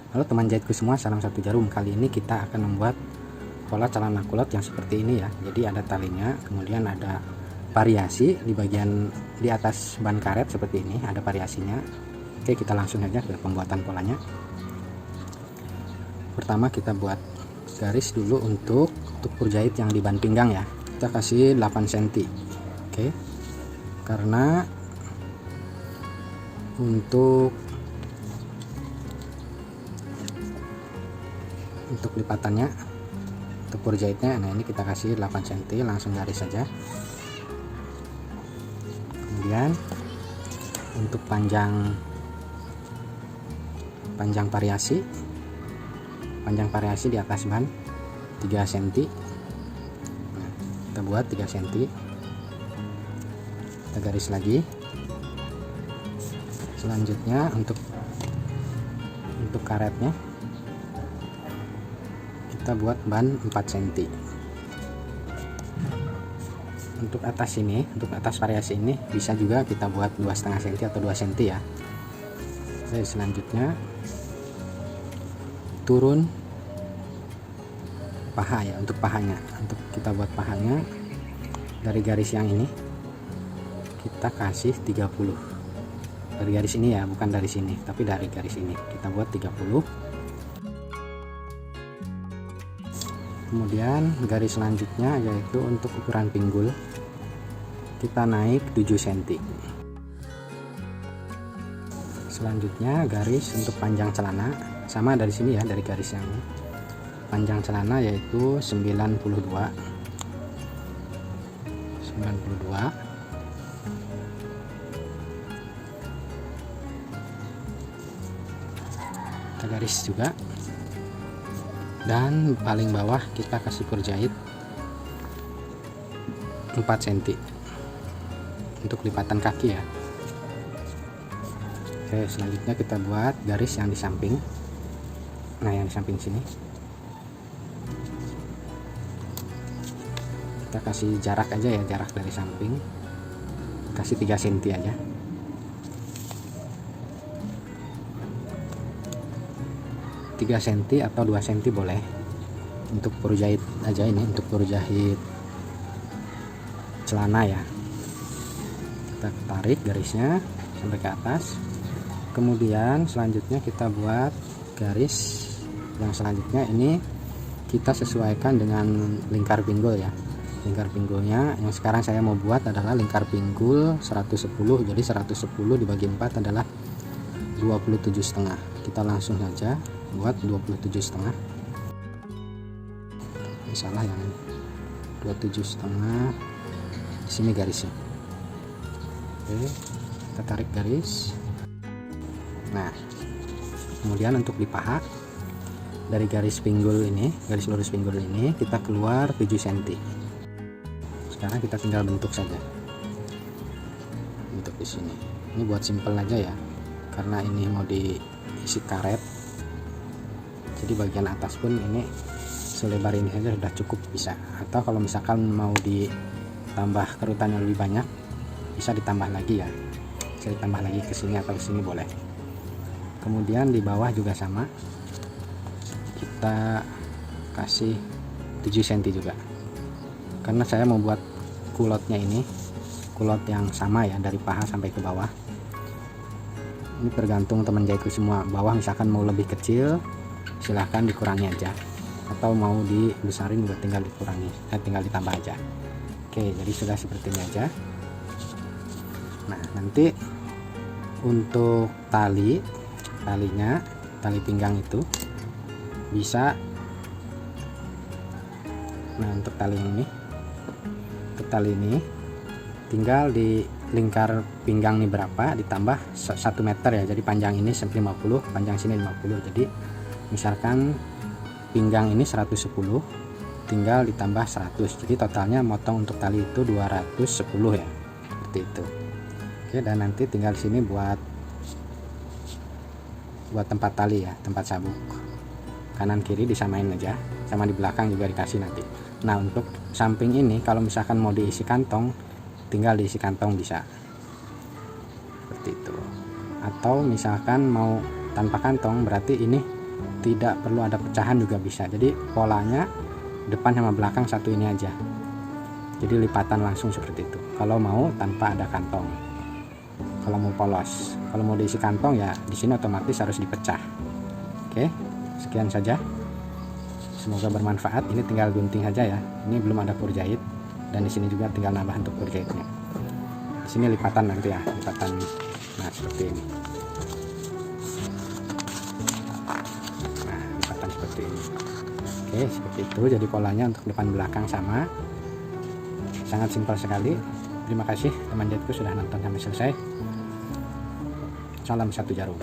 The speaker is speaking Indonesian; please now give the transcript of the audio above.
Halo teman jahitku semua, salam satu jarum. Kali ini kita akan membuat pola celana kulot yang seperti ini ya. Jadi ada talinya, kemudian ada variasi di bagian di atas ban karet seperti ini, ada variasinya. Oke, kita langsung aja ke pembuatan polanya. Pertama kita buat garis dulu untuk tukur jahit yang di ban pinggang ya. Kita kasih 8 cm. Oke. Karena untuk lipatannya, tukur jahitnya, nah ini kita kasih 8 cm, langsung garis saja. Kemudian untuk panjang variasi di atas ban 3 cm. Nah, kita buat 3 cm, kita garis lagi. Selanjutnya untuk karetnya kita buat ban 4 cm. Untuk atas ini, untuk atas variasi ini bisa juga kita buat 2,5 cm atau 2 cm ya. Oke, selanjutnya turun paha ya. Untuk pahanya, untuk kita buat pahanya dari garis yang ini kita kasih 30. Dari garis ini ya, bukan dari sini, tapi dari garis ini kita buat 30. Kemudian garis selanjutnya yaitu untuk ukuran pinggul kita naik 7 cm. Selanjutnya garis untuk panjang celana sama dari sini ya, dari garis yang ini. Panjang celana yaitu 92. Kita garis juga. Dan paling bawah kita kasih ukur jahit 4 cm untuk lipatan kaki ya. Oke, selanjutnya kita buat garis yang di samping. Nah, yang di samping sini kita kasih jarak aja ya, jarak dari samping kasih 3 cm aja. cm atau 2 cm boleh. Untuk ukur jahit aja ini, untuk ukur jahit celana ya. Kita tarik garisnya sampai ke atas. Kemudian selanjutnya kita buat garis yang selanjutnya. Ini kita sesuaikan dengan lingkar pinggul ya. Lingkar pinggulnya yang sekarang saya mau buat adalah lingkar pinggul 110. Jadi 110 dibagi 4 adalah 27,5. Kita langsung saja buat 27,5. Salah yang 27,5. Di sini garisnya. Oke, kita tarik garis. Nah, kemudian untuk di paha dari garis pinggul ini, garis lurus pinggul ini kita keluar 7 cm. Sekarang kita tinggal bentuk saja. Bentuk di sini. Ini buat simpel aja ya. Karena ini mau diisi karet. Jadi bagian atas pun ini selebar ini saja sudah cukup bisa. Atau kalau misalkan mau ditambah kerutan yang lebih banyak, bisa ditambah lagi ya. Bisa ditambah lagi ke sini atau ke sini boleh. Kemudian di bawah juga sama. Kita kasih 7 cm juga. Karena saya mau buat kulotnya ini, kulot yang sama ya dari paha sampai ke bawah. Ini tergantung teman jahitku semua. Bawah misalkan mau lebih kecil, silahkan dikurangi aja, atau mau dibesarin juga tinggal dikurangi, tinggal ditambah aja. Oke, jadi sudah seperti ini aja. Nah, nanti untuk talinya, tali pinggang itu bisa, nah untuk tali ini tinggal di lingkar pinggang ini berapa ditambah 1 meter ya. Jadi panjang ini 50, panjang sini 50. Jadi misalkan pinggang ini 110, tinggal ditambah 100. Jadi totalnya motong untuk tali itu 210 ya. Seperti itu. Oke, dan nanti tinggal sini buat tempat tali ya, tempat sabuk. Kanan kiri disamain aja, sama di belakang juga dikasih nanti. Nah, untuk samping ini kalau misalkan mau diisi kantong, tinggal diisi kantong bisa. Seperti itu. Atau misalkan mau tanpa kantong, berarti ini tidak perlu ada pecahan juga bisa. Jadi polanya depan sama belakang satu ini aja, jadi lipatan langsung seperti itu kalau mau tanpa ada kantong. Kalau mau polos, kalau mau diisi kantong ya di sini otomatis harus dipecah. Oke, sekian saja, semoga bermanfaat. Ini tinggal gunting aja ya, ini belum ada pur jahit, dan di sini juga tinggal nambah untuk pur jahitnya. Di sini lipatan nanti ya, lipatan, nah seperti ini. Nah, lipatan seperti ini. Oke, seperti itu. Jadi polanya untuk depan belakang sama, sangat simpel sekali. Terima kasih teman jahitku sudah nonton sampai selesai. Salam satu jarum.